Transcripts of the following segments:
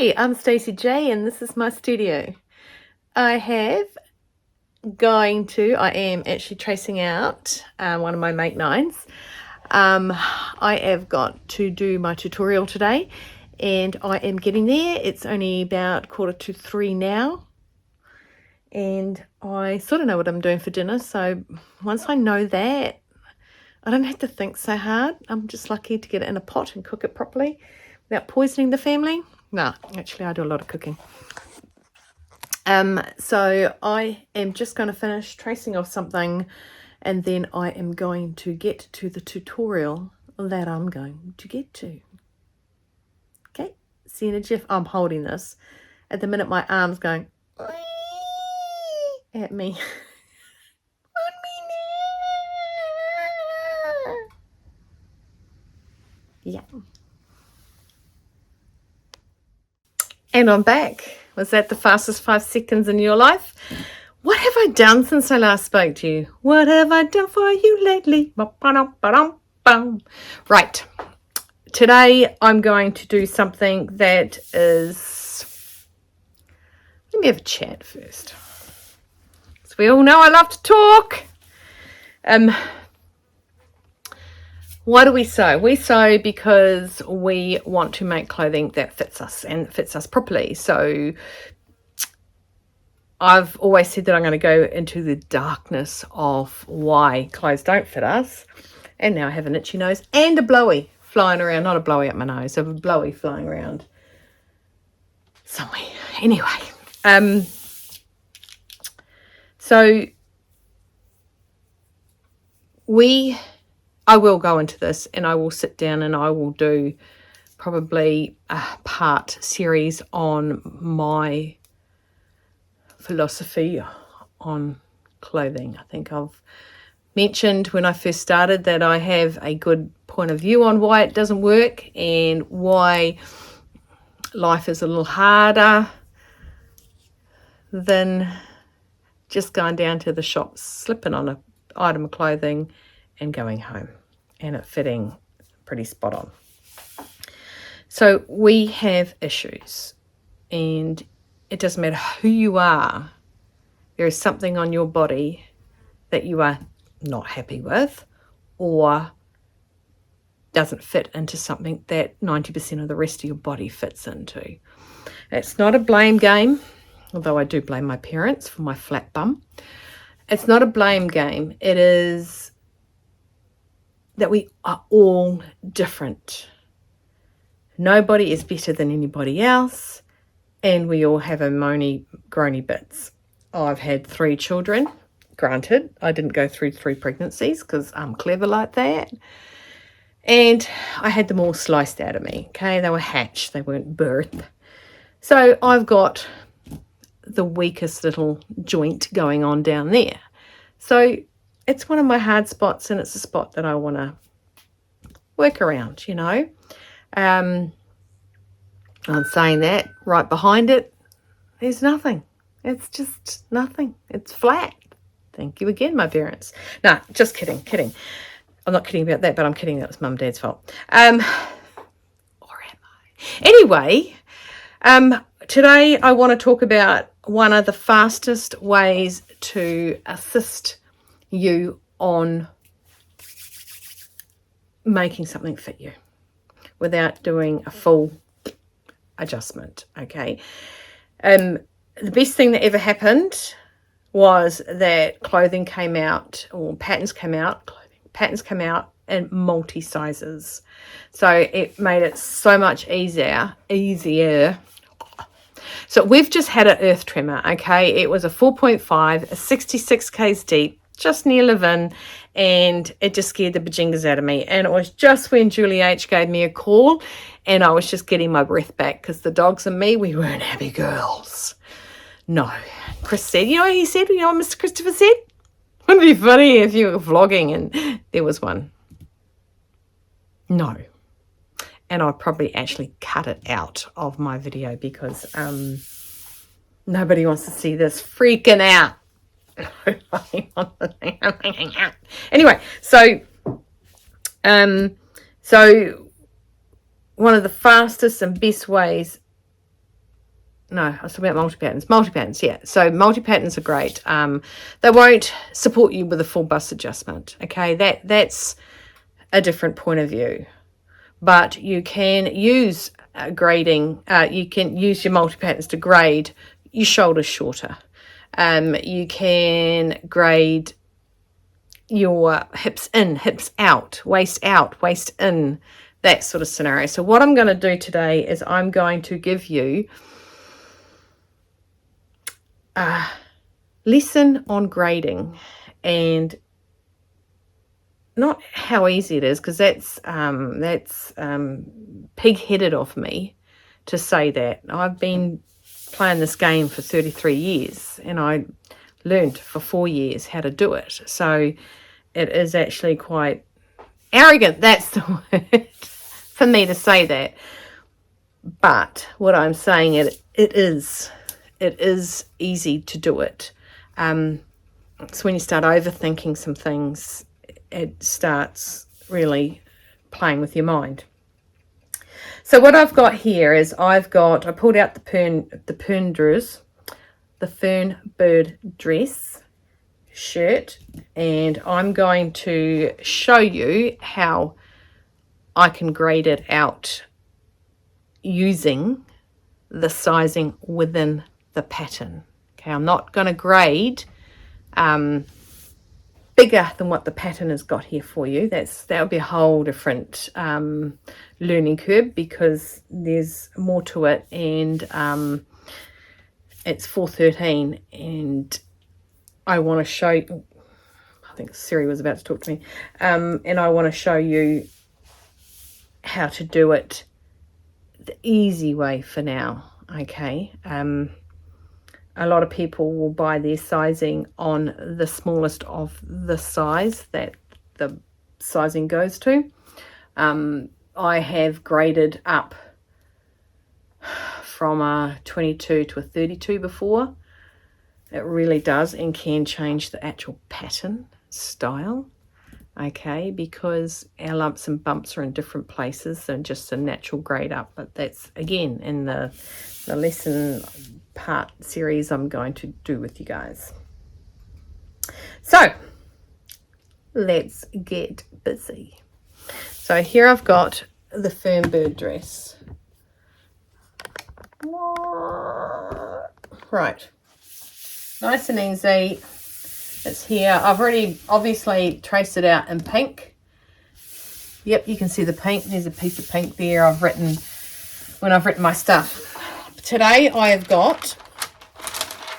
Hi, I'm Stacey J and this is my studio. I am actually tracing out one of my Make Nines. I have got to do my tutorial today and I am getting there. It's only about 2:45 now and I sort of know what I'm doing for dinner, so once I know that, I don't have to think so hard. I'm just lucky to get it in a pot and cook it properly without poisoning the family. No, actually I do a lot of cooking. So I am just going to finish tracing off something and then I am going to get to the tutorial that I'm going to get to. Okay, see in a jiff. I'm holding this. At the minute my arm's going at me. Yeah. And I'm back. Was that the fastest 5 seconds in your life? What have I done since I last spoke to you? What have I done for you lately? Right. Today I'm going to do something that is... Let me have a chat first. So we all know I love to talk. Why do we sew? We sew because we want to make clothing that fits us and fits us properly. So I've always said that I'm going to go into the darkness of why clothes don't fit us. And now I have an itchy nose and a blowy flying around. Not a blowy up my nose, a blowy flying around somewhere. Anyway, so I will go into this and I will sit down and I will do probably a part series on my philosophy on clothing. I think I've mentioned when I first started that I have a good point of view on why it doesn't work and why life is a little harder than just going down to the shop, slipping on an item of clothing and going home and it fitting pretty spot on. So we have issues and it doesn't matter who you are, there is something on your body that you are not happy with or doesn't fit into something that 90% of the rest of your body fits into. It's not a blame game, although I do blame my parents for my flat bum. It's not a blame game. It is that we are all different. Nobody is better than anybody else, and we all have our moany, groany bits. I've had 3 children. Granted, I didn't go through 3 pregnancies because I'm clever like that. And I had them all sliced out of me, okay? They were hatched, they weren't birthed. So I've got the weakest little joint going on down there. So it's one of my hard spots and it's a spot that I want to work around, you know. I'm saying that right behind it, there's nothing. It's just nothing. It's flat. Thank you again, my parents. No, just kidding. I'm not kidding about that, but I'm kidding. That was mum and dad's fault. Or am I? Anyway, today I want to talk about one of the fastest ways to assist you on making something fit you without doing a full adjustment, okay? The best thing that ever happened was that clothing came out, or patterns came out in multi-sizes. So it made it so much easier. So we've just had an earth tremor, okay? It was a 4.5, a 66 k's deep, just near Levin, and it just scared the bajingas out of me. And it was just when Julie H gave me a call and I was just getting my breath back because the dogs and me, we weren't happy girls. No. Chris said, you know what he said? You know what Mr. Christopher said? Wouldn't it be funny if you were vlogging and there was one? No. And I'll probably actually cut it out of my video because nobody wants to see this freaking out. Anyway, so one of the fastest and best ways no, I was talking about multi-patterns. Multi-patterns, yeah. So multi-patterns are great. They won't support you with a full bust adjustment. Okay, that's a different point of view. But you can use grading. You can use your multi-patterns to grade your shoulders shorter. You can grade your hips in, hips out, waist in, that sort of scenario. So what I'm going to do today is I'm going to give you a lesson on grading, and not how easy it is, because that's pig-headed of me to say that. I've been playing this game for 33 years, and I learned for 4 years how to do it. So it is actually quite arrogant, that's the word, for me to say that. But what I'm saying, it is easy to do it. So when you start overthinking some things, it starts really playing with your mind. So what I've got here is I pulled out the fern bird dress shirt, and I'm going to show you how I can grade it out using the sizing within the pattern. Okay, I'm not going to grade bigger than what the pattern has got here for you. That would be a whole different learning curve, because there's more to it, and it's 413, and I want to show you, I think Siri was about to talk to me, and I want to show you how to do it the easy way for now. Okay, a lot of people will buy their sizing on the smallest of the size that the sizing goes to. I have graded up from a 22 to a 32 before. It really does and can change the actual pattern style. Okay, because our lumps and bumps are in different places than just a natural grade up. But that's, again, in the lesson part series I'm going to do with you guys. So let's get busy. So here I've got the fern bird dress. Right, nice and easy. It's here. I've already obviously traced it out in pink. Yep, you can see the pink. There's a piece of pink there I've written when I've written my stuff. Today I have got,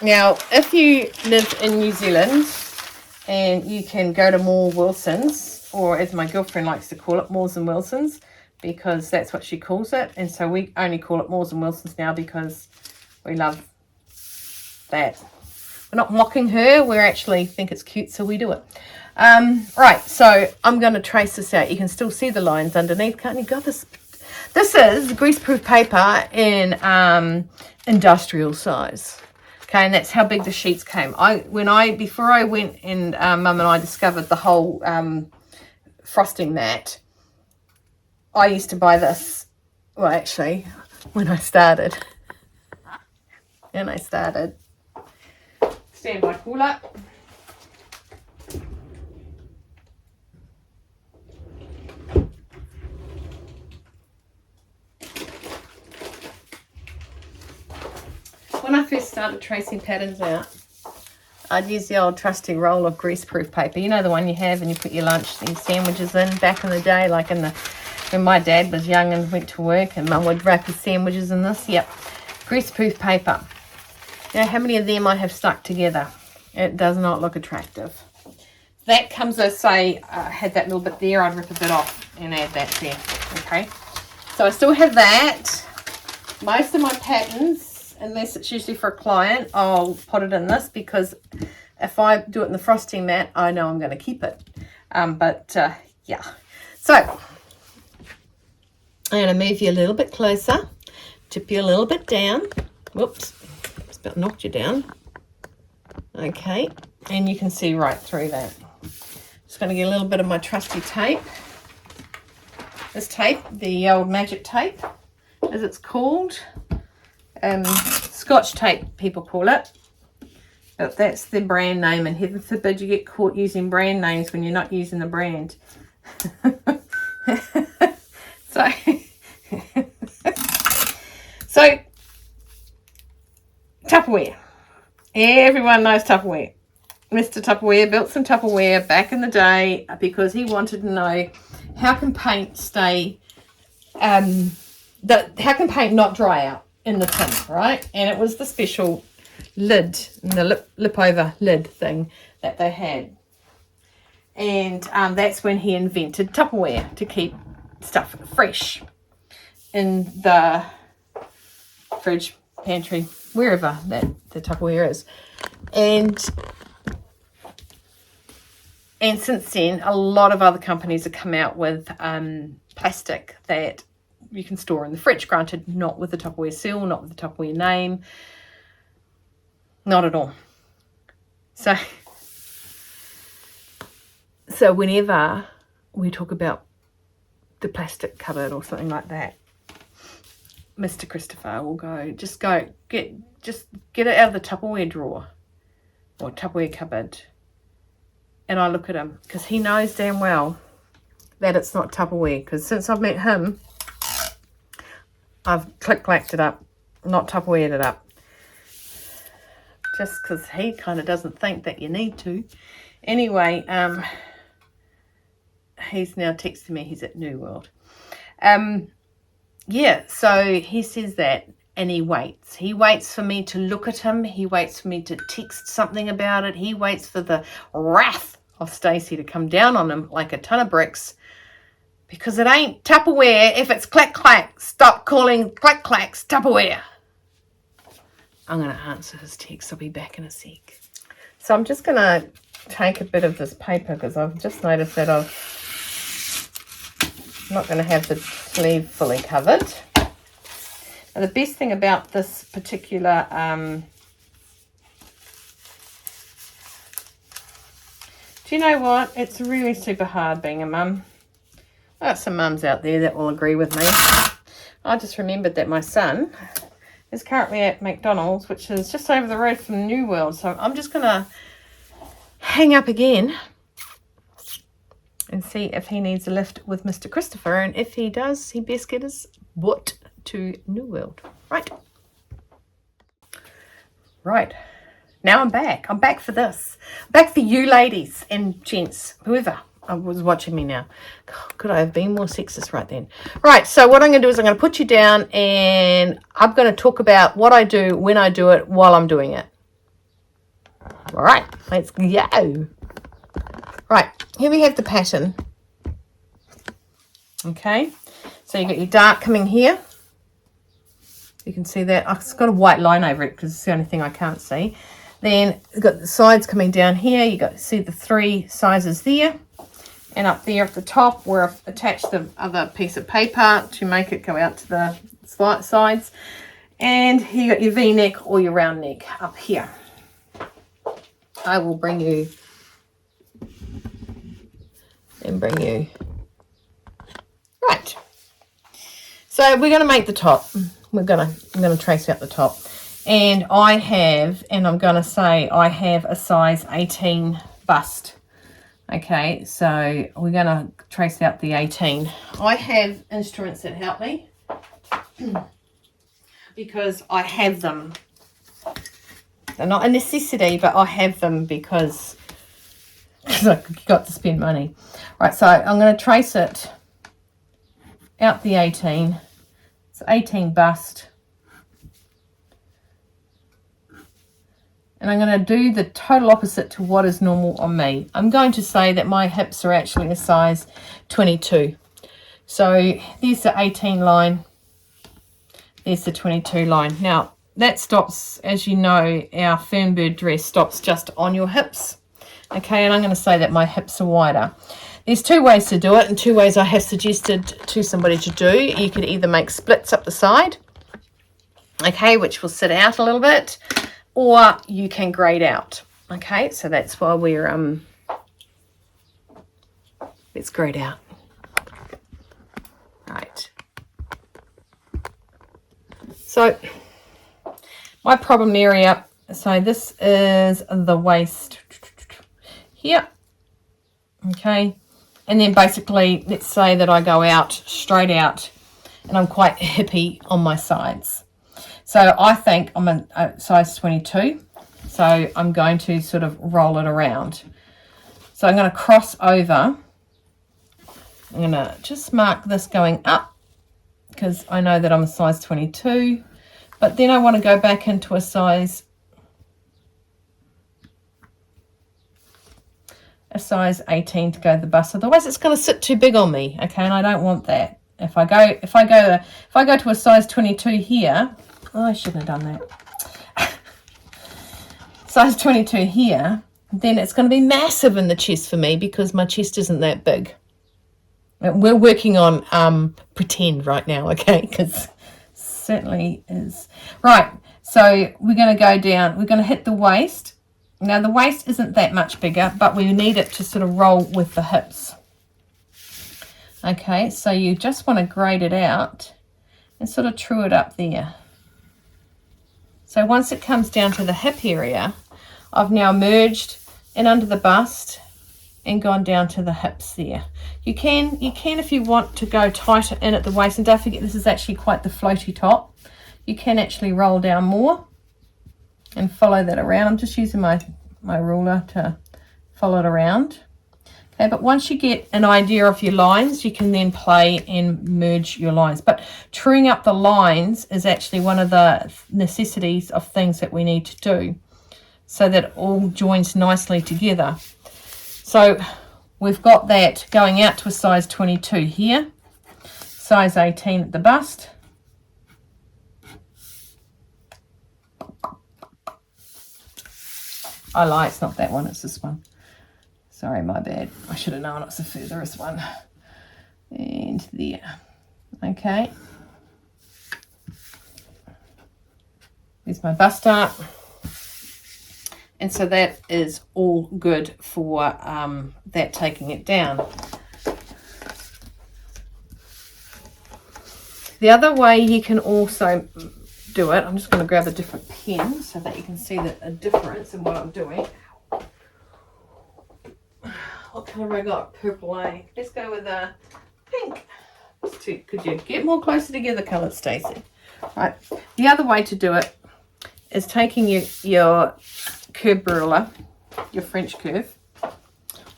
now if you live in New Zealand and you can go to More Wilson's, or as my girlfriend likes to call it, Moores and Wilson's, because that's what she calls it, and so we only call it Moores and Wilson's now because we love that. We're not mocking her, we actually think it's cute, so we do it. Right, so I'm going to trace this out. You can still see the lines underneath, can't you? Got this. This is greaseproof paper in industrial size. Okay, and that's how big the sheets came. Before I went and Mum and I discovered the whole frosting mat, I used to buy this. Well, actually, when I started, standby cooler. When I first started tracing patterns out, I'd use the old trusty roll of greaseproof paper. You know, the one you have and you put your lunch and sandwiches in back in the day, like when my dad was young and went to work, and Mum would wrap his sandwiches in this. Yep, greaseproof paper. You know how many of them I have stuck together? It does not look attractive. That comes as, say, I had that little bit there, I'd rip a bit off and add that there. Okay, so I still have that. Most of my patterns, unless it's usually for a client, I'll put it in this, because if I do it in the frosting mat, I know I'm going to keep it. Yeah. So I'm going to move you a little bit closer, tip you a little bit down. Whoops, just about knocked you down. Okay, and you can see right through that. Just going to get a little bit of my trusty tape. This tape, the old magic tape, as it's called. It's Scotch tape, people call it. But that's the brand name, and heaven forbid you get caught using brand names when you're not using the brand. so, so, Tupperware. Everyone knows Tupperware. Mr. Tupperware built some Tupperware back in the day because he wanted to know how can paint stay, how can paint not dry out in the tin, right? And it was the special lid, the lip over lid thing that they had. And that's when he invented Tupperware to keep stuff fresh in the fridge, pantry, wherever that the Tupperware is. And since then, a lot of other companies have come out with plastic that you can store in the fridge. Granted, not with the Tupperware seal, not with the Tupperware name. Not at all. So whenever we talk about the plastic cupboard or something like that, Mr. Christopher will go, just get it out of the Tupperware drawer or Tupperware cupboard. And I look at him because he knows damn well that it's not Tupperware. Because since I've met him, I've click-clacked it up, not Tupperwared it up. Just because he kind of doesn't think that you need to. Anyway, he's now texting me he's at New World. Yeah, so he says that. And he waits. He waits for me to look at him. He waits for me to text something about it. He waits for the wrath of Stacey to come down on him like a ton of bricks. Because it ain't Tupperware if it's clack-clack. Stop calling clack-clacks Tupperware. I'm going to answer his text. I'll be back in a sec. So I'm just going to take a bit of this paper because I've just noticed that I'm not going to have the sleeve fully covered. And the best thing about this particular do you know what? It's really super hard being a mum. There's some mums out there that will agree with me. I just remembered that my son is currently at McDonald's, which is just over the road from New World. So I'm just going to hang up again and see if he needs a lift with Mr. Christopher. And if he does, he best get his butt to New World. Right. Now I'm back. I'm back for this. I'm back for you ladies and gents, whoever was watching me now. Could I have been more sexist right then? Right, so what I'm going to do is I'm going to put you down and I'm going to talk about what I do when I do it while I'm doing it. All right, let's go. Right, here we have the pattern. Okay, so you've got your dark coming here. You can see that. It's got a white line over it because it's the only thing I can't see. Then you've got the sides coming down here. You got to see the three sizes there. And up there at the top where I've attached the other piece of paper to make it go out to the sides. And you got your V-neck or your round neck up here. I will bring you right. So we're going to make the top. I'm going to trace out the top. And I have a size 18 bust. Okay, so we're going to trace out the 18. I have instruments that help me because I have them. They're not a necessity, but I have them because I've got to spend money. Right, so I'm going to trace it out the 18. It's 18 bust. And I'm going to do the total opposite to what is normal on me. I'm going to say that my hips are actually a size 22. So there's the 18 line. There's the 22 line. Now, that stops, as you know, our Fernbird dress stops just on your hips. Okay, and I'm going to say that my hips are wider. There's two ways to do it and two ways I have suggested to somebody to do. You could either make splits up the side, okay, which will sit out a little bit, or you can grade out. Okay, so that's why we're let's grade out. Right. So my problem area. So this is the waist here. Okay. And then basically, let's say that I go out, straight out, and I'm quite hippie on my sides. So I think I'm a size 22. So I'm going to sort of roll it around. So I'm going to cross over. I'm going to just mark this going up because I know that I'm a size 22. But then I want to go back into a size 18 to go the bust. Otherwise it's going to sit too big on me, okay, and I don't want that. If I go to a size 22 here, oh, I shouldn't have done that. Size 22 here, then it's going to be massive in the chest for me because my chest isn't that big. We're working on pretend right now, okay, because certainly is. Right, so we're going to go down, we're going to hit the waist. Now the waist isn't that much bigger, but we need it to sort of roll with the hips. Okay, so you just want to grade it out and sort of true it up there. So once it comes down to the hip area, I've now merged in under the bust and gone down to the hips there. You can if you want to go tighter in at the waist, and don't forget this is actually quite the floaty top. You can actually roll down more and follow that around. I'm just using my ruler to follow it around. Okay, but once you get an idea of your lines, you can then play and merge your lines. But truing up the lines is actually one of the necessities of things that we need to do so that it all joins nicely together. So we've got that going out to a size 22 here, size 18 at the bust. I lie, it's not that one, it's this one. Sorry, my bad. I should have known it's the furthest one. And there. Okay. There's my bust up. And so that is all good for that taking it down. The other way you can also do it, I'm just going to grab a different pen so that you can see a difference in what I'm doing. What colour have I got? Purple, eh? Let's go with a pink. Could you get more closer together colours, Stacey? Right. The other way to do it is taking your curve ruler, your French curve,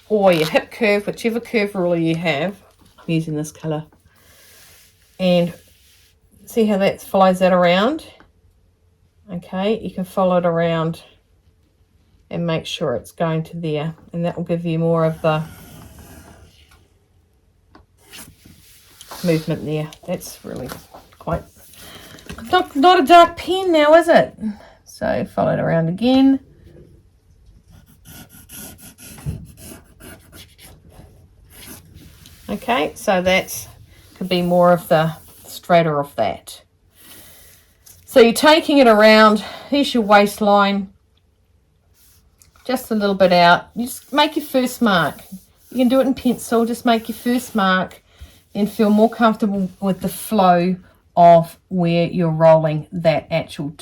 or your hip curve, whichever curve ruler you have. I'm using this colour. And see how that follows that around? Okay, you can follow it around and make sure it's going to there, and that will give you more of the movement there. That's really quite not a dark pen now, is it? So follow it around again. Okay, so that could be more of the straighter of that. So you're taking it around. Here's your waistline. Just a little bit out. You just make your first mark. You can do it in pencil. Just make your first mark and feel more comfortable with the flow of where you're rolling that actually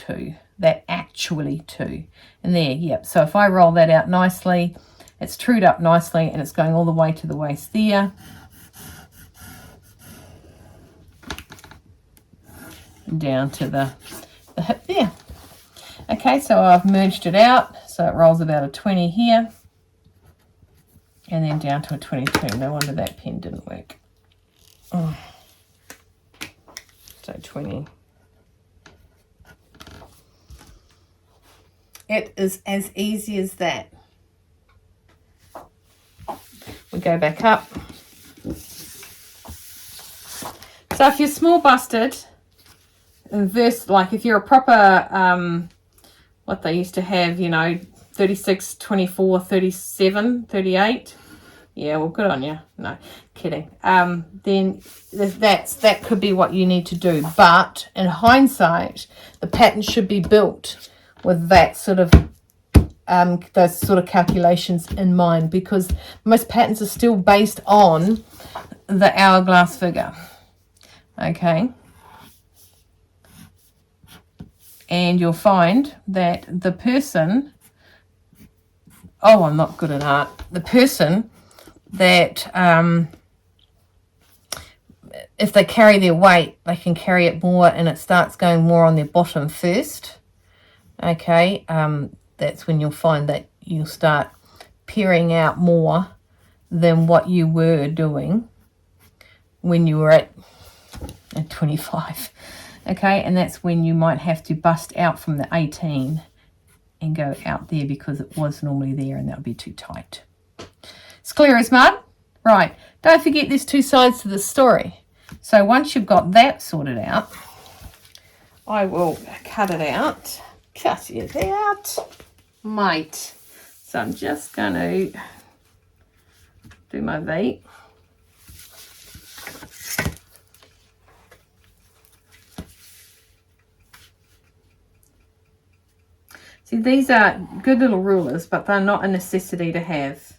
to. And there, yep. So if I roll that out nicely, it's trued up nicely and it's going all the way to the waist there. Down to the hip there. Okay, so I've merged it out. So it rolls about a 20 here. And then down to a 22. No wonder that pen didn't work. Oh. So 20. It is as easy as that. We go back up. So if you're small busted, like if you're a proper, what they used to have, 36, 24, 37, 38. Yeah, well, good on you. No, kidding. Then that could be what you need to do. But in hindsight, the pattern should be built with that sort of, those sort of calculations in mind, because most patterns are still based on the hourglass figure. Okay. and you'll find that the person, oh, I'm not good at art, the person that if they carry their weight, they can carry it more and it starts going more on their bottom first. Okay, that's when you'll find that you'll start peering out more than what you were doing when you were at 25. Okay, and that's when you might have to bust out from the 18 and go out there because it was normally there and that would be too tight. It's clear as mud. Right, don't forget there's two sides to the story. So once you've got that sorted out, I will cut it out. Cut it out, mate. So I'm just going to do my V. See, these are good little rulers, but they're not a necessity to have.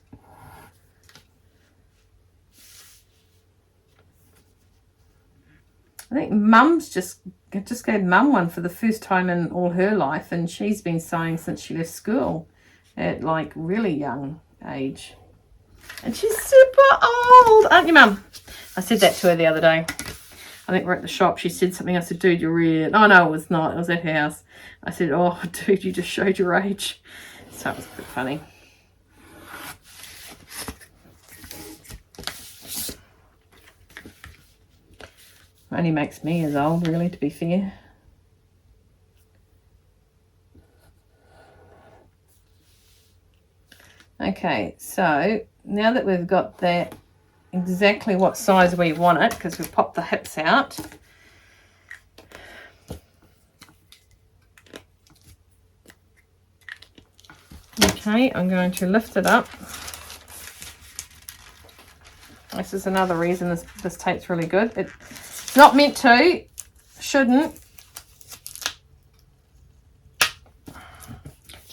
I think Mum's just gave Mum one for the first time in all her life, and she's been sewing since she left school at like really young age. And she's super old, aren't you, Mum? I said that to her the other day. I think we're at the shop. She said something. I said, dude, you're weird. Oh, no, it was not. It was at her house. I said, oh, dude, you just showed your age. So it was a bit funny. Only makes me as old, really, to be fair. Okay, so now that we've got that exactly what size we want it, because we've popped the hips out. Okay, I'm going to lift it up. This is another reason this tape's really good. It's not meant to, shouldn't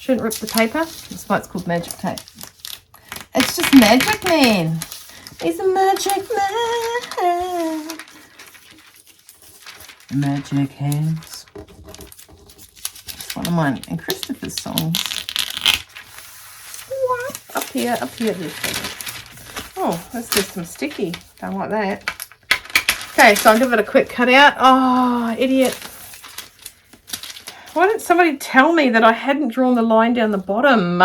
rip the paper. That's why it's called magic tape. It's just magic, man. He's a magic man. Magic hands. It's one of mine and Christopher's songs. Up here, this. Oh, let's do some sticky. Don't like that. Okay, so I'll give it a quick cut out. Oh, idiot. Why didn't somebody tell me that I hadn't drawn the line down the bottom?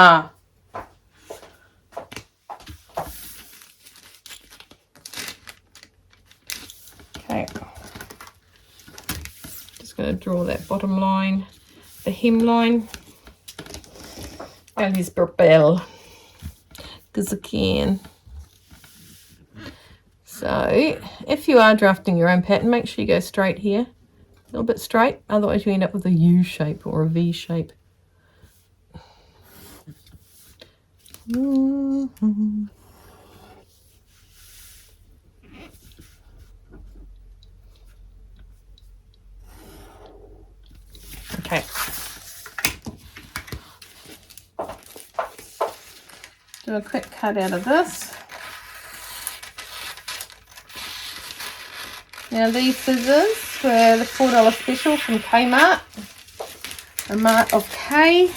Okay. Just going to draw that bottom line, the hemline, and his bell, because I can. So, if you are drafting your own pattern, make sure you go straight here. A little bit straight, otherwise you end up with a U shape or a V shape. Okay. Do a quick cut out of this. Now these scissors were the $4 special from Kmart, a Mart of K.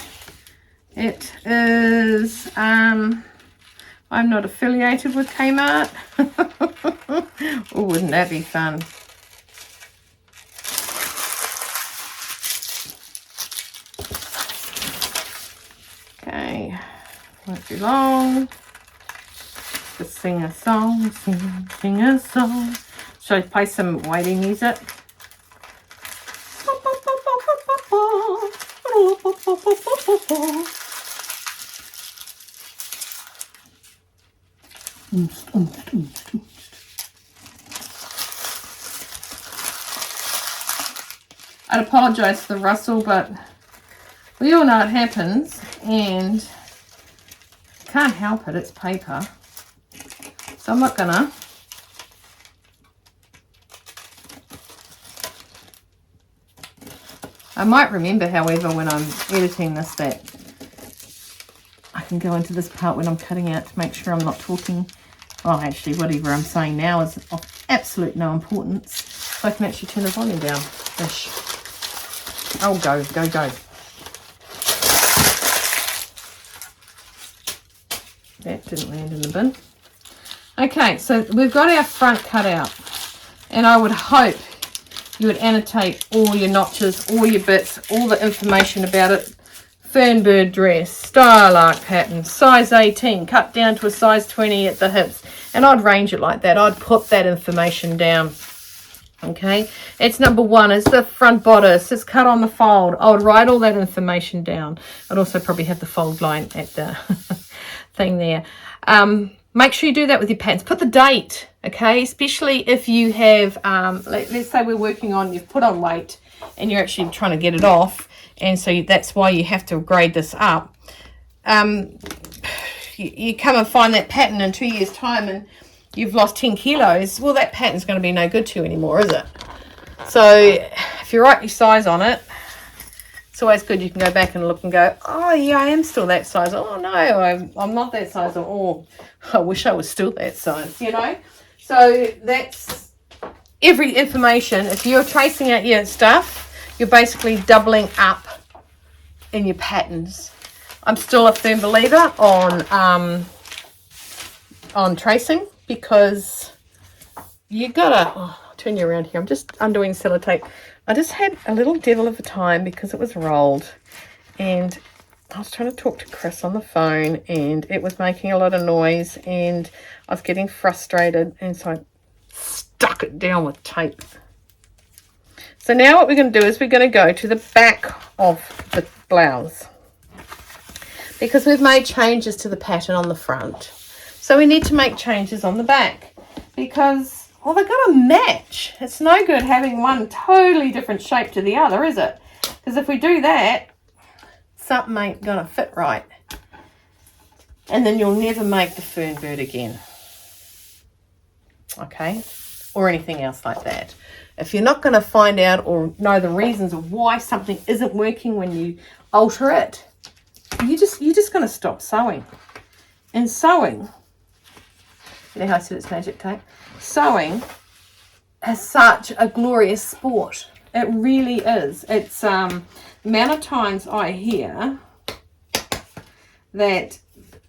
It is, I'm not affiliated with Kmart. Oh, wouldn't that be fun? Okay, won't be long. Just sing a song, sing a song. Should I play some waiting music? I'd apologise for the rustle, but we all know it happens, and can't help it, it's paper. So I'm not gonna. I might remember, however, when I'm editing this, that I can go into this part when I'm cutting out to make sure I'm not talking. Oh, actually, whatever I'm saying now is of absolute no importance. So I can actually turn the volume down. Ish. Oh, go, go, go. That didn't land in the bin. Okay, so we've got our front cut out. And I would hope you would annotate all your notches, all your bits, all the information about it. Fernbird dress, style arc pattern, size 18, cut down to a size 20 at the hips. And I'd range it like that. I'd put that information down. Okay, it's number 1. It's the front bodice. It's cut on the fold. I would write all that information down. I'd also probably have the fold line at the thing there. Make sure you do that with your patterns. Put the date, okay? Especially if you have, let's say we're working on, you've put on weight and you're actually trying to get it off. And so that's why you have to grade this up. You come and find that pattern in 2 years' time and you've lost 10 kilos. Well, that pattern's going to be no good to you anymore, is it? So if you write your size on it, it's always good. You can go back and look and go, oh, yeah, I am still that size. Oh, no, I'm not that size. Or, oh, I wish I was still that size, you know. So that's every information. If you're tracing out your stuff, you're basically doubling up in your patterns. I'm still a firm believer on tracing because you gotta, oh, I'll turn you around here. I'm just undoing sellotape. I just had a little devil of a time because it was rolled and I was trying to talk to Chris on the phone and it was making a lot of noise and I was getting frustrated and so I stuck it down with tape. So now what we're going to do is we're going to go to the back of the blouse because we've made changes to the pattern on the front. So we need to make changes on the back because, well, they've got to match. It's no good having one totally different shape to the other, is it? Because if we do that, something ain't going to fit right. And then you'll never make the fern bird again. Okay? Or anything else like that. If you're not going to find out or know the reasons of why something isn't working when you alter it, you're just going to stop sewing. And sewing, you know how I said it's magic tape? Sewing is such a glorious sport. It really is. It's the amount of times I hear that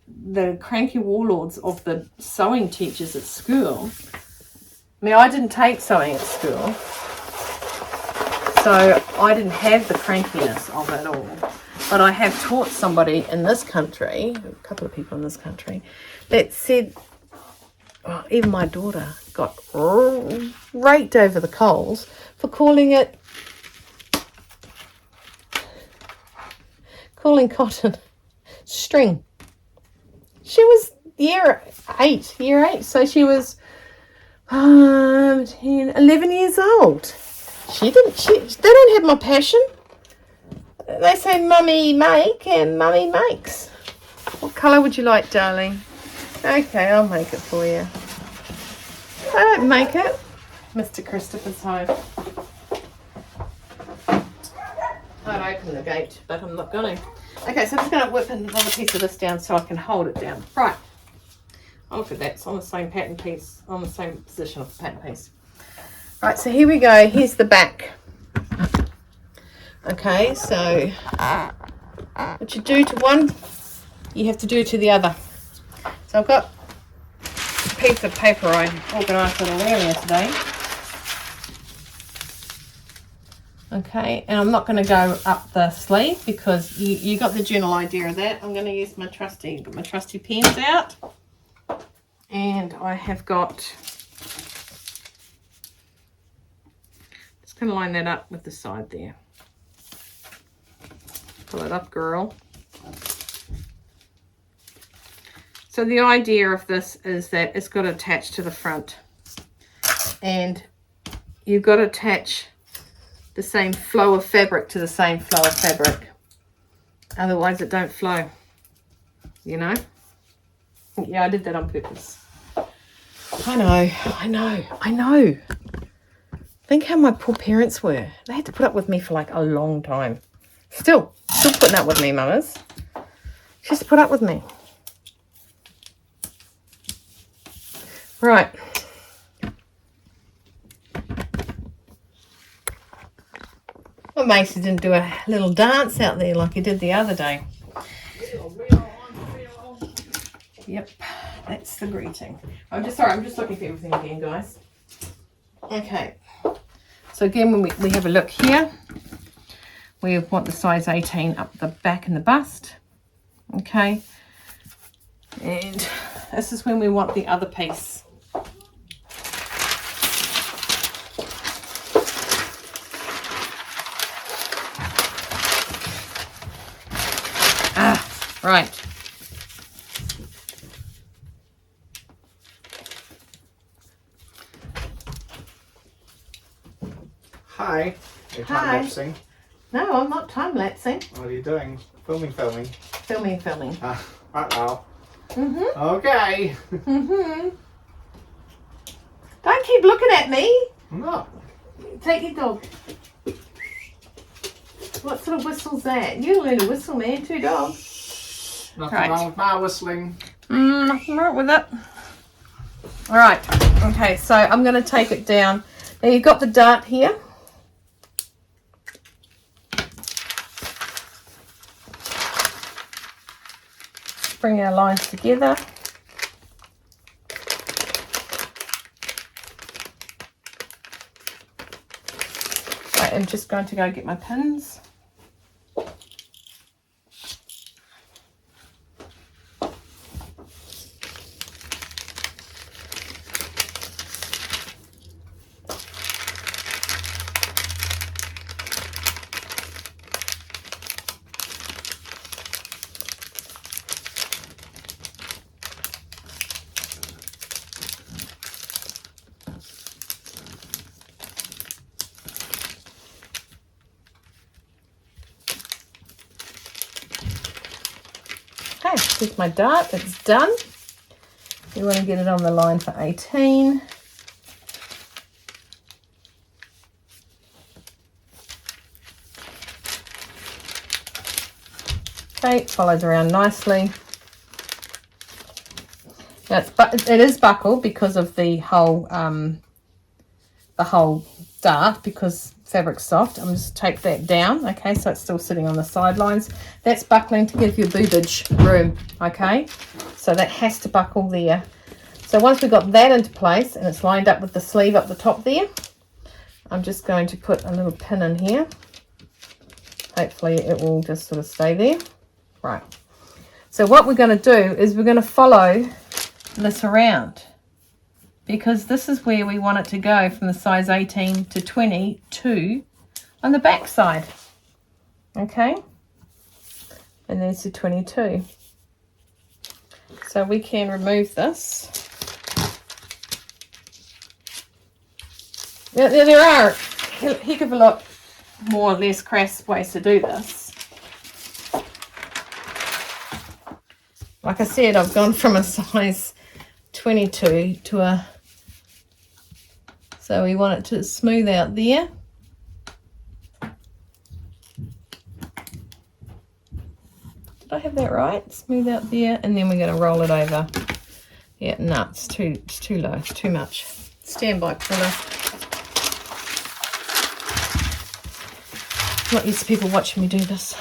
the cranky warlords of the sewing teachers at school, I mean, I didn't take sewing at school, so I didn't have the crankiness of it all. But I have taught somebody in this country, a couple of people in this country, that said, oh, even my daughter got raked over the coals for calling cotton string. She was year eight, so she was 10, 11 years old. They don't have my passion. They say mummy make and mummy makes. What colour would you like, darling? Okay, I'll make it for you. I don't make it. Mr. Christopher's home. I'd open the gate, but I'm not going to. Okay, so I'm just going to whip another piece of this down so I can hold it down. Right. Oh, look at that. It's on the same pattern piece, on the same position of the pattern piece. Right, so here we go. Here's the back. Okay, so what you do to one, you have to do to the other. So I've got a piece of paper I organised a little earlier today. Okay, and I'm not going to go up the sleeve because you got the general idea of that. I'm going to use my trusty pens out. And I have got, just going to line that up with the side there. Pull it up, girl. So the idea of this is that it's got to attach to the front. And you've got to attach the same flow of fabric to the same flow of fabric. Otherwise it don't flow, you know? Yeah, I did that on purpose. I know. Think how my poor parents were. They had to put up with me for like a long time. Still putting up with me, mamas. She has to put up with me. Right. Well, Macy didn't do a little dance out there like he did the other day. Yep, that's the greeting. I'm just looking for everything again, guys. Okay. So again, when we have a look here, we want the size 18 up the back and the bust. Okay. And this is when we want the other piece. Right. Hi. You're time-lapsing. No, I'm not time-lapsing. What are you doing? Filming. Filming. Right now. Mm-hmm. Okay. Mm-hmm. Don't keep looking at me. No. Take your dog. What sort of whistle's that? You learn to whistle, man. 2 dogs. Nothing wrong with my whistling. Nothing wrong with it. All right. Okay, so I'm going to take it down. Now you've got the dart here. Bring our lines together. Right, I'm just going to go get my pins. Okay, here's my dart, it's done. You want to get it on the line for 18. Okay, it follows around nicely. Now it is buckled because of the whole dart, because fabric's soft. I'm just take that down, okay, so it's still sitting on the sidelines. That's buckling to give you boobage room, okay, so that has to buckle there. So once we've got that into place and it's lined up with the sleeve up the top there, I'm just going to put a little pin in here. Hopefully it will just sort of stay there. Right, so what we're going to do is we're going to follow this around, because this is where we want it to go from the size 18 to 22 on the back side. Okay, and there's the 22. So we can remove this. Now, there are a heck of a lot more or less crass ways to do this. Like I said, I've gone from a size 22 to a... So we want it to smooth out there. Did I have that right? Smooth out there, and then we're going to roll it over. Yeah, no, it's too low, it's too much. Stand by, Paula. I'm not used to people watching me do this.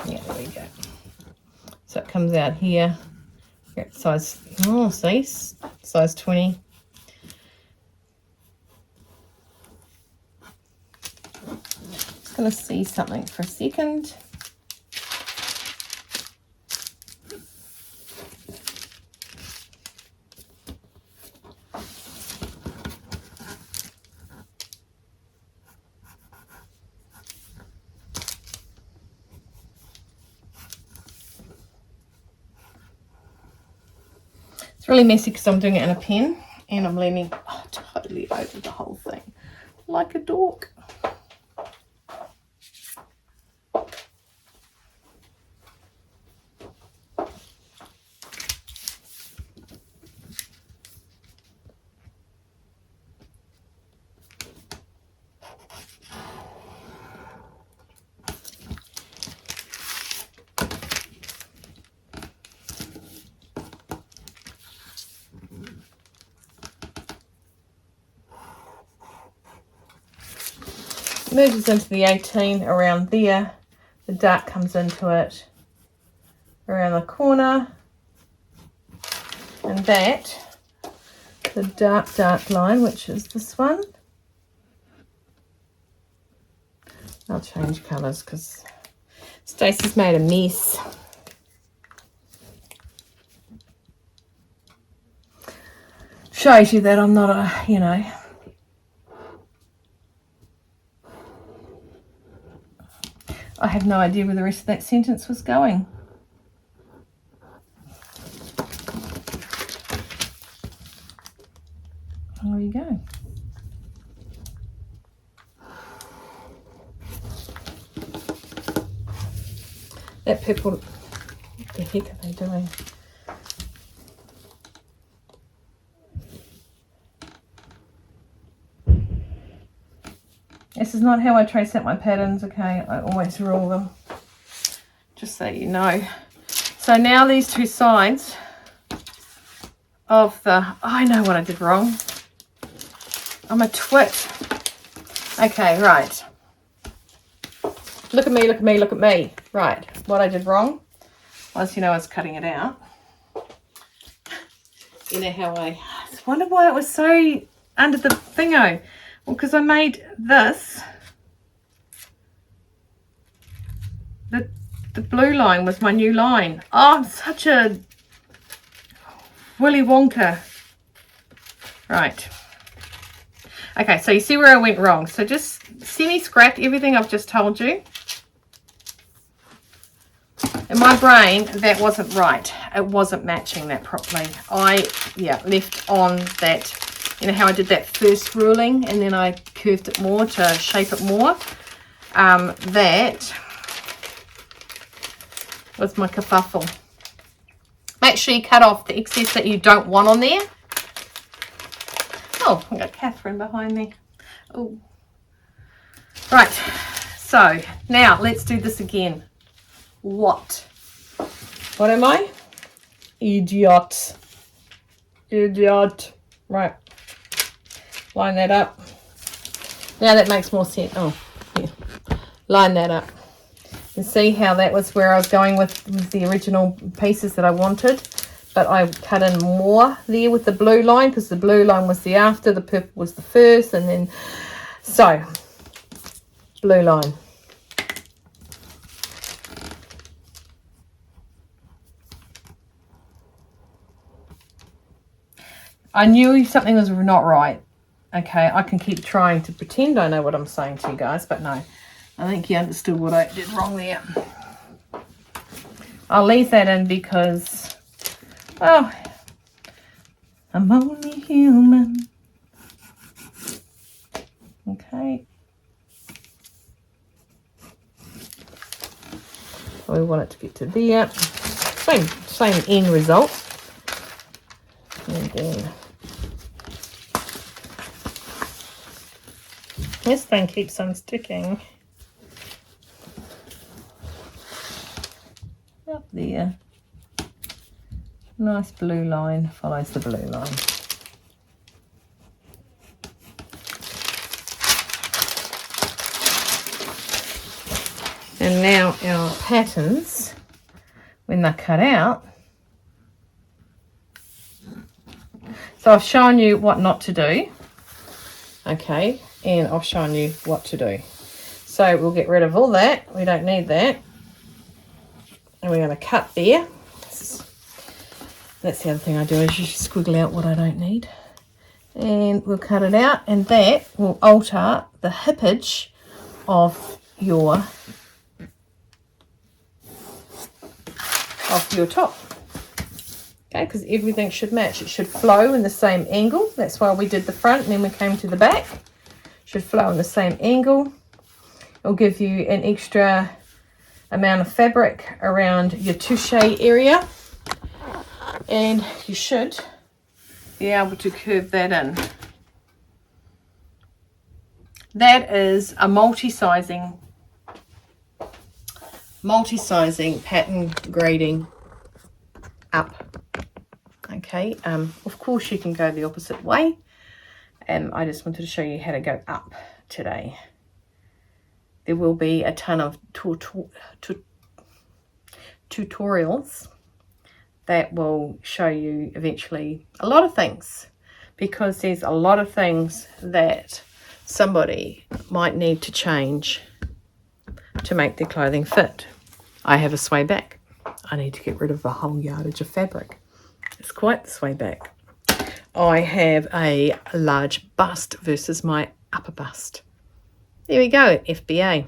Yeah, there we go. So it comes out here. Size, oh, see, size 20. Just going to see something for a second. It's really messy because I'm doing it in a pen and I'm leaning totally over the whole thing like a dork. merges into the 18 around there. The dark comes into it around the corner. And that, the dark line, which is this one. I'll change colours because Stacey's made a mess. Shows you that I'm not a, you know. I have no idea where the rest of that sentence was going. There you go. That purple, what the heck are they doing? This is not how I trace out my patterns, okay? I always rule them, just so you know. So now these two sides of the, I know what I did wrong. I'm a twit. Okay, right. Look at me, look at me, look at me. Right, what I did wrong was, you know, I was cutting it out. You know how I wonder why it was so under the thingo. Well, because I made this, the blue line was my new line. Oh, I'm such a Willy Wonka. Right. Okay, so you see where I went wrong. So just semi-scrap everything I've just told you. In my brain, that wasn't right. It wasn't matching that properly. I, left on that, you know how I did that first ruling and then I curved it more to shape it more. That was my kerfuffle. Make sure you cut off the excess that you don't want on there. Oh, I've got Catherine behind me. Oh, right. So now let's do this again. What am I? Idiot. Right. Line that up. Now that makes more sense. Oh, yeah. Line that up. And see how that was where I was going with the original pieces that I wanted. But I cut in more there with the blue line because the blue line was the after, the purple was the first, and then, so, blue line. I knew something was not right. Okay, I can keep trying to pretend I know what I'm saying to you guys, but no. I think you understood what I did wrong there. I'll leave that in because, well, I'm only human. Okay. We want it to get to there. Same end result. And then this thing keeps on sticking. Up there. Nice blue line follows the blue line. And now our patterns, when they're cut out, so I've shown you what not to do, okay, and I've shown you what to do. So we'll get rid of all that, we don't need that, and we're going to cut there. That's the other thing I do is you squiggle out what I don't need. And we'll cut it out, and that will alter the hippage of your top. Okay, because everything should match. It should flow in the same angle. That's why we did the front and then we came to the back. Should flow in the same angle. It'll give you an extra amount of fabric around your touche area. And you should be able to curve that in. That is a multi-sizing pattern grading up. Okay, of course you can go the opposite way. I just wanted to show you how to go up today. there will be a ton of tutorials that will show you eventually a lot of things, because there's a lot of things that somebody might need to change to make their clothing fit. I have a sway back. I need to get rid of a whole yardage of fabric. It's quite the sway back. I have a large bust versus my upper bust. There we go, FBA.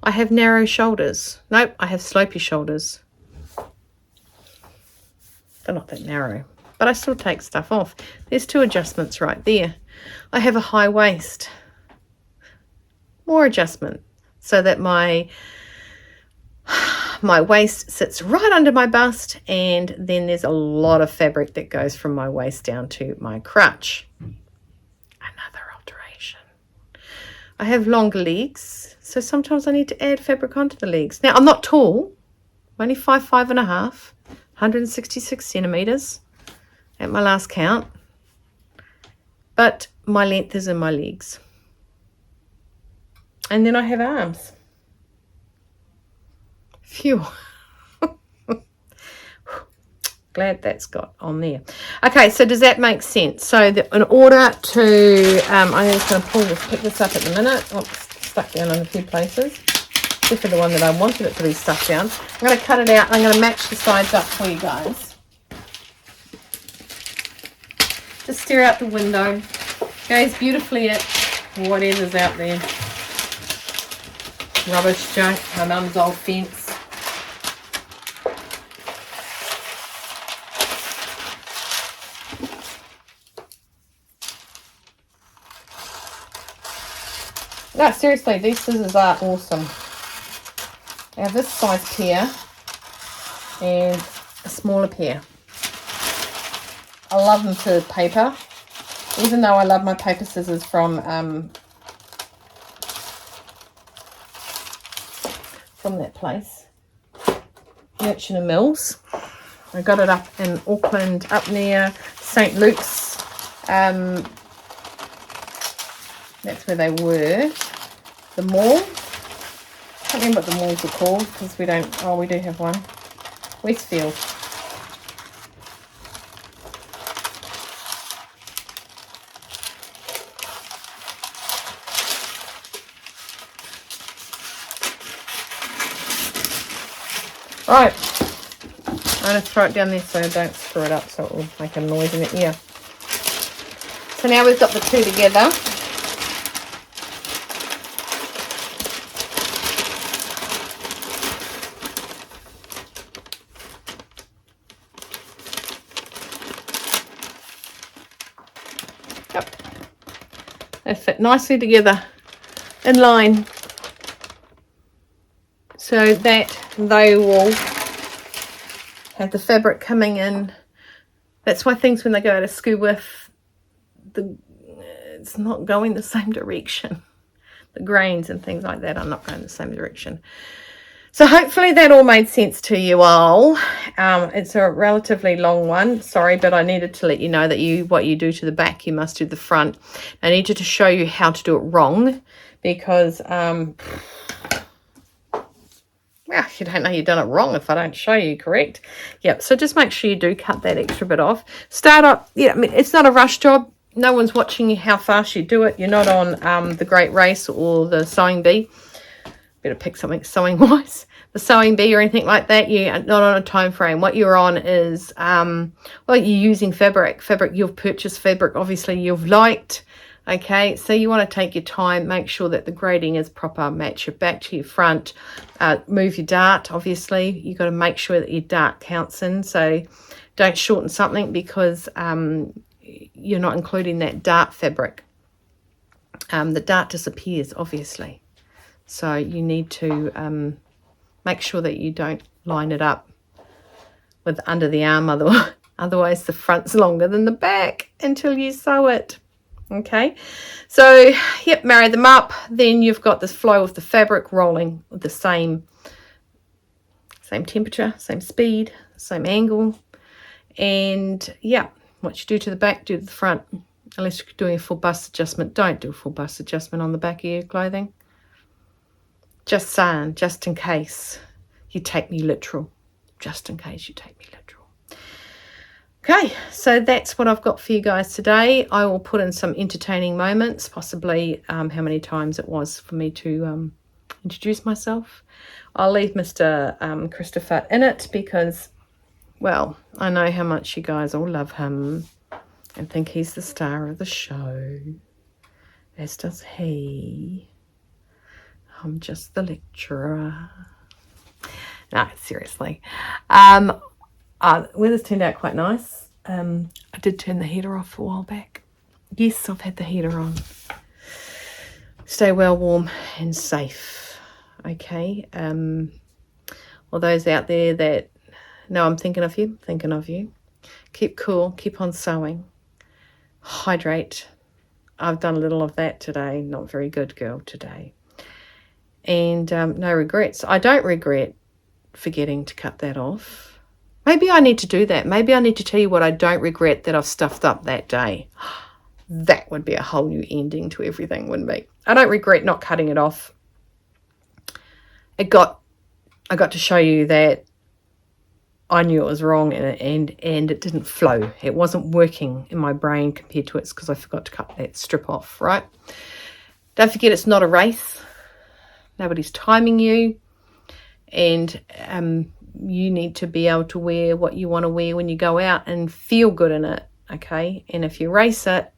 I have narrow shoulders. Nope, I have slopey shoulders. They're not that narrow, but I still take stuff off. There's 2 adjustments right there. I have a high waist. More adjustment, so that my waist sits right under my bust, and then there's a lot of fabric that goes from my waist down to my crotch. Another alteration. I have longer legs, so sometimes I need to add fabric onto the legs. Now, I'm not tall. I'm only 5'5.5", 166 centimeters at my last count, but my length is in my legs. And then I have arms. Phew. Glad that's got on there. Okay, so does that make sense? So in order to, I'm just going to pick this up at the minute. Oh, it's stuck down in a few places. Except for the one that I wanted it to be stuck down. I'm going to cut it out. I'm going to match the sides up for you guys. Just stare out the window. Goes beautifully at whatever's out there. Rubbish junk, my mum's old fence. No, seriously, these scissors are awesome. I have this size pair and a smaller pair. I love them to paper, even though I love my paper scissors from that place, Merchant and Mills. I got it up in Auckland, up near St. Luke's. That's where they were. The mall. I can't remember what the malls are called, because we don't. Oh, we do have one. Westfield. Right, I'm going to throw it down there so I don't screw it up, so it will make a noise in the ear. So now we've got the 2 together. Yep. They fit nicely together in line, so that they will have the fabric coming in. That's why things, when they go out of skew width, it's not going the same direction. The grains and things like that are not going the same direction. So hopefully that all made sense to you all. It's a relatively long one, sorry, but I needed to let you know that what you do to the back, you must do the front. I needed to show you how to do it wrong, because well, you don't know you've done it wrong if I don't show you, correct? Yep, so just make sure you do cut that extra bit off. Start up, yeah, I mean, it's not a rush job. No one's watching you how fast you do it. You're not on the Great Race or the Sewing Bee. Better pick something sewing wise. The Sewing Bee or anything like that. You're not on a time frame. What you're on is, well, you're using fabric. You've purchased fabric, obviously you've liked. Okay, so you want to take your time, make sure that the grading is proper, match your back to your front, move your dart. Obviously you've got to make sure that your dart counts in, so don't shorten something because you're not including that dart fabric. The dart disappears, obviously, so you need to make sure that you don't line it up with under the arm, otherwise the front's longer than the back until you sew it. Okay, so yep, marry them up, then you've got this flow of the fabric rolling with the same temperature, same speed, same angle, and yeah, what you do to the back, do to the front. Unless you're doing a full bust adjustment, don't do a full bust adjustment on the back of your clothing. Just saying, just in case you take me literal. Just in case you take me literal. Okay, so that's what I've got for you guys today. I will put in some entertaining moments, possibly how many times it was for me to introduce myself. I'll leave Mr. Christopher in it because, well, I know how much you guys all love him and think he's the star of the show, as does he. I'm just the lecturer. No, seriously. Weather's turned out quite nice. I did turn the heater off a while back. Yes, I've had the heater on. Stay well warm and safe. Okay. All those out there that know I'm thinking of you. Keep cool. Keep on sewing. Hydrate. I've done a little of that today. Not very good girl today. And no regrets. I don't regret forgetting to cut that off. Maybe I need to do that. Maybe I need to tell you what I don't regret that I've stuffed up that day. That would be a whole new ending to everything, wouldn't it? I don't regret not cutting it off. I got to show you that I knew it was wrong and it didn't flow. It wasn't working in my brain compared to it's because I forgot to cut that strip off, right? Don't forget it's not a race. Nobody's timing you. And you need to be able to wear what you want to wear when you go out and feel good in it, okay? And if you race it,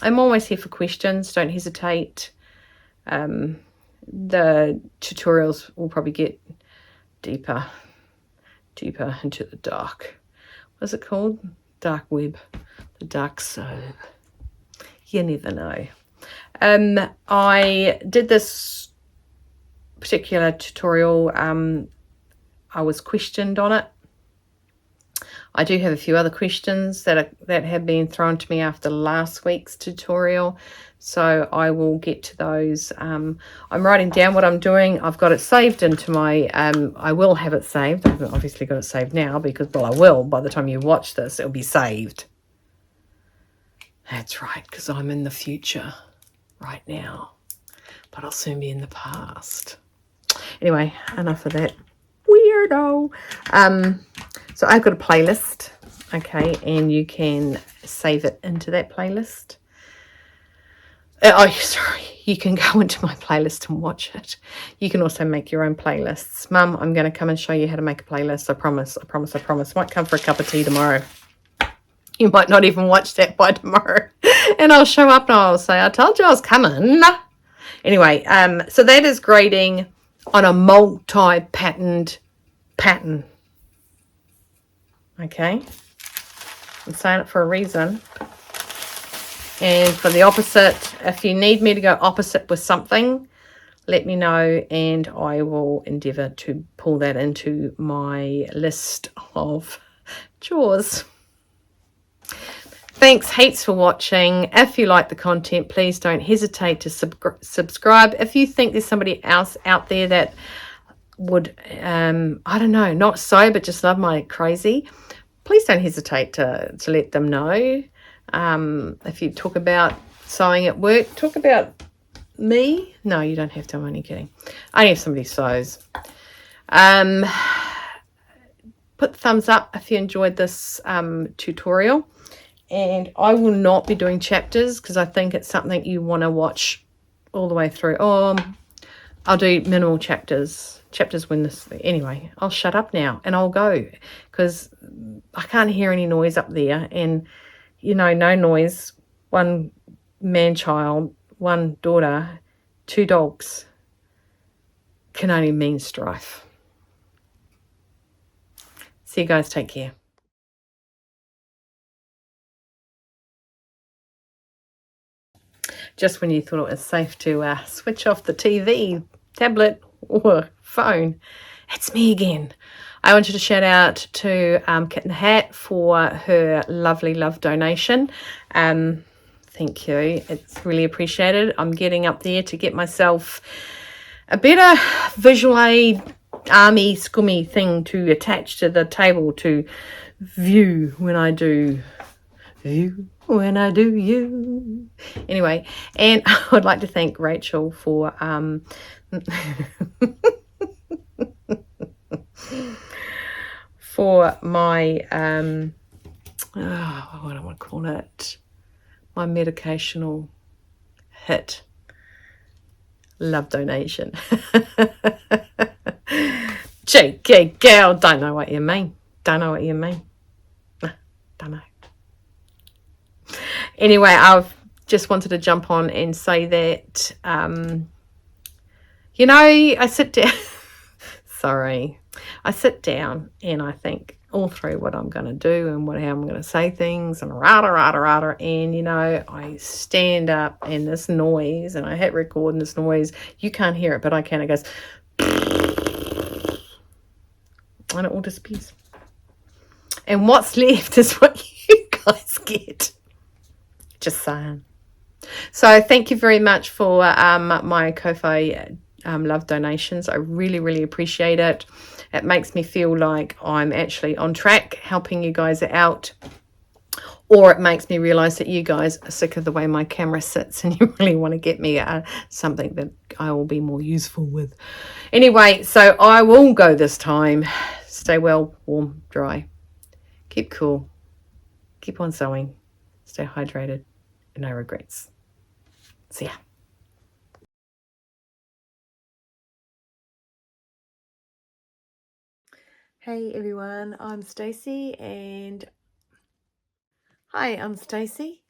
I'm always here for questions. Don't hesitate. The tutorials will probably get deeper into the dark. What's it called? Dark web. The dark soul. You never know. I did this particular tutorial. I was questioned on it. I do have a few other questions that have been thrown to me after last week's tutorial, so I will get to those. I'm writing down what I'm doing. I've got it saved into my, I will have it saved. I haven't obviously got it saved now because, well, I will. By the time you watch this, it'll be saved. That's right, because I'm in the future right now, but I'll soon be in the past. Anyway, enough of that weirdo. So I've got a playlist, okay, and you can save it into that playlist. You can go into my playlist and watch it. You can also make your own playlists. Mum, I'm going to come and show you how to make a playlist. I promise. Might come for a cup of tea tomorrow. You might not even watch that by tomorrow. And I'll show up and I'll say, I told you I was coming. Anyway, so that is grading on a multi-patterned pattern. Okay? I'm saying it for a reason. And for the opposite, if you need me to go opposite with something, let me know and I will endeavour to pull that into my list of chores. Thanks heaps for watching. If you like the content, please don't hesitate to subscribe. If you think there's somebody else out there that would, I don't know, not sew but just love my crazy, please don't hesitate to let them know. If you talk about sewing at work, talk about me. No, you don't have to. I'm only kidding. I only have somebody who sews. Put the thumbs up if you enjoyed this tutorial. And I will not be doing chapters because I think it's something you want to watch all the way through. I'll do minimal chapters. Chapters when this... Anyway, I'll shut up now and I'll go because I can't hear any noise up there. And, you know, no noise. One man-child, one daughter, 2 dogs can only mean strife. See you guys. Take care. Just when you thought it was safe to switch off the TV, tablet, or phone, it's me again. I wanted to shout out to Kit in the Hat for her lovely love donation. Thank you. It's really appreciated. I'm getting up there to get myself a better visual aid army scummy thing to attach to the table to view when I do view. when I do you. Anyway, and I would like to thank Rachel for for my what do I want to call it? My medicational hit love donation. Cheeky girl, don't know what you mean. Don't know what you mean. Don't know. Anyway, I've just wanted to jump on and say that, you know, I sit down. Sorry. I sit down and I think all through what I'm going to do and how I'm going to say things and rada. And, you know, I stand up and this noise and I hit record and this noise, you can't hear it, but I can. It goes, and it all disappears. And what's left is what you guys get. Just saying. So thank you very much for my Ko-Fi love donations. I really appreciate it. It makes me feel like I'm actually on track helping you guys out, or it makes me realize that you guys are sick of the way my camera sits and you really want to get me something that I will be more useful with. Anyway, so I will go this time. Stay well, warm, dry, keep cool, keep on sewing, stay hydrated, and no regrets. See ya. Hey everyone, I'm Stacey and hi, I'm Stacey